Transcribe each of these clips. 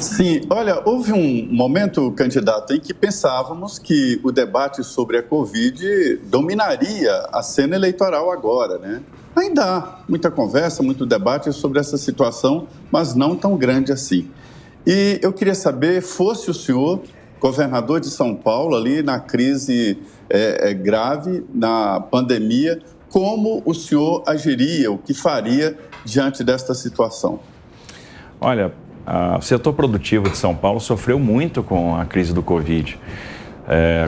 Sim, olha, houve um momento, candidato, em que pensávamos que o debate sobre a Covid dominaria a cena eleitoral agora, né? Ainda há muita conversa, muito debate sobre essa situação, mas não tão grande assim. E eu queria saber, fosse o senhor governador de São Paulo, ali na crise grave, na pandemia, como o senhor agiria, o que faria diante desta situação? Olha, o setor produtivo de São Paulo sofreu muito com a crise do Covid,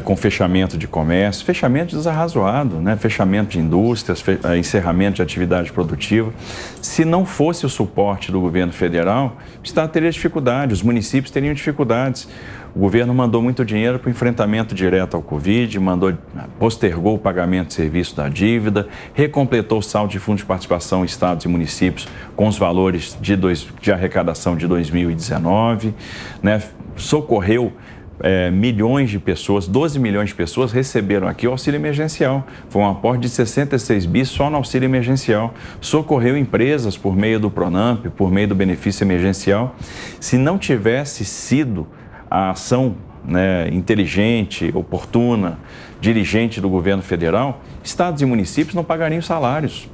com fechamento de comércio, fechamento desarrazoado, né? Fechamento de indústrias, encerramento de atividade produtiva. Se não fosse o suporte do governo federal, o Estado teria dificuldade, os municípios teriam dificuldades. O governo mandou muito dinheiro para o enfrentamento direto ao Covid, postergou o pagamento de serviço da dívida, recompletou o saldo de fundo de participação em estados e municípios com os valores de arrecadação de 2019, né? Socorreu milhões de pessoas, 12 milhões de pessoas receberam aqui o auxílio emergencial. Foi um aporte de 66 bis só no auxílio emergencial. Socorreu empresas por meio do Pronamp, por meio do benefício emergencial. Se não tivesse sido a ação, né, inteligente, oportuna, dirigente do governo federal, estados e municípios não pagariam salários.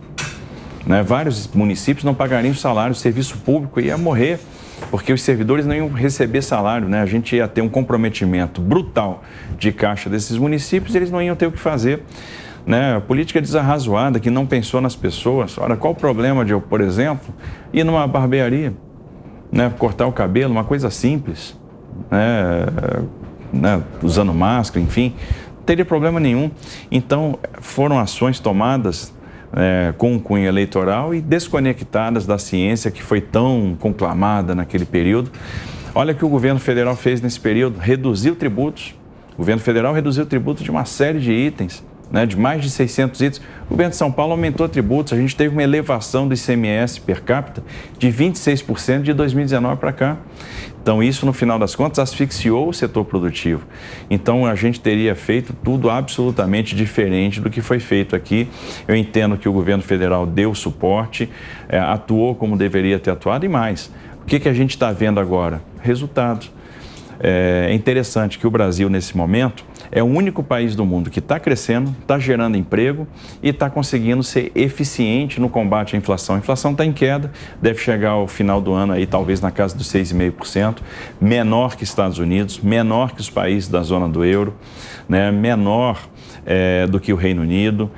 Né? Vários municípios não pagariam salário, o serviço público ia morrer, porque os servidores não iam receber salário, né? A gente ia ter um comprometimento brutal de caixa desses municípios e eles não iam ter o que fazer. Né? A política desarrazoada que não pensou nas pessoas. Olha, qual o problema de eu, por exemplo, ir numa barbearia, né? Cortar o cabelo, uma coisa simples, né? Usando máscara, enfim, não teria problema nenhum. Então, foram ações tomadas com cunho eleitoral e desconectadas da ciência que foi tão conclamada naquele período. Olha o que o governo federal fez nesse período, reduziu tributos. O governo federal reduziu tributos de uma série de itens, né, de mais de 600 itens. O governo de São Paulo aumentou tributos, a gente teve uma elevação do ICMS per capita de 26% de 2019 para cá. Então, isso, no final das contas, asfixiou o setor produtivo. Então, a gente teria feito tudo absolutamente diferente do que foi feito aqui. Eu entendo que o governo federal deu suporte, atuou como deveria ter atuado e mais. O que a gente está vendo agora? Resultado. É interessante que o Brasil, nesse momento, é o único país do mundo que está crescendo, está gerando emprego e está conseguindo ser eficiente no combate à inflação. A inflação está em queda, deve chegar ao final do ano aí talvez na casa dos 6,5%, menor que Estados Unidos, menor que os países da zona do euro, né? Menor do que o Reino Unido.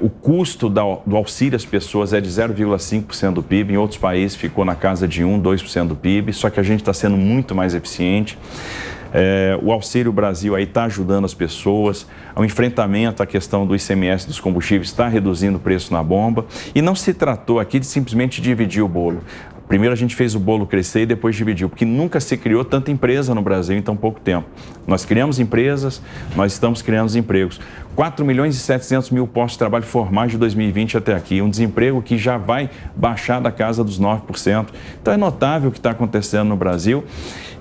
O custo do auxílio às pessoas é de 0,5% do PIB, em outros países ficou na casa de 1%, 2% do PIB, só que a gente está sendo muito mais eficiente. O Auxílio Brasil aí está ajudando as pessoas, o enfrentamento à questão do ICMS dos combustíveis está reduzindo o preço na bomba e não se tratou aqui de simplesmente dividir o bolo. Primeiro a gente fez o bolo crescer e depois dividiu, porque nunca se criou tanta empresa no Brasil em tão pouco tempo. Nós criamos empresas, nós estamos criando empregos. 4 milhões e 700 mil postos de trabalho formais de 2020 até aqui, um desemprego que já vai baixar da casa dos 9%. Então é notável o que está acontecendo no Brasil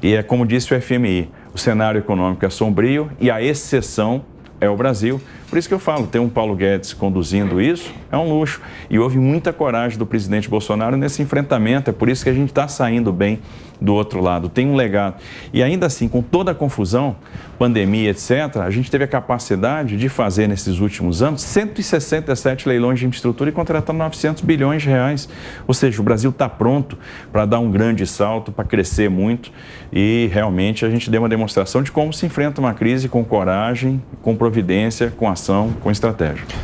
e é como disse o FMI, o cenário econômico é sombrio e a exceção é o Brasil. Por isso que eu falo, ter um Paulo Guedes conduzindo isso é um luxo. E houve muita coragem do presidente Bolsonaro nesse enfrentamento. É por isso que a gente está saindo bem do outro lado. Tem um legado. E ainda assim, com toda a confusão, pandemia, etc., a gente teve a capacidade de fazer nesses últimos anos 167 leilões de infraestrutura e contratar 900 bilhões de reais. Ou seja, o Brasil está pronto para dar um grande salto, para crescer muito. E realmente a gente deu uma demonstração de como se enfrenta uma crise com coragem, com providência, com ação, com estratégia.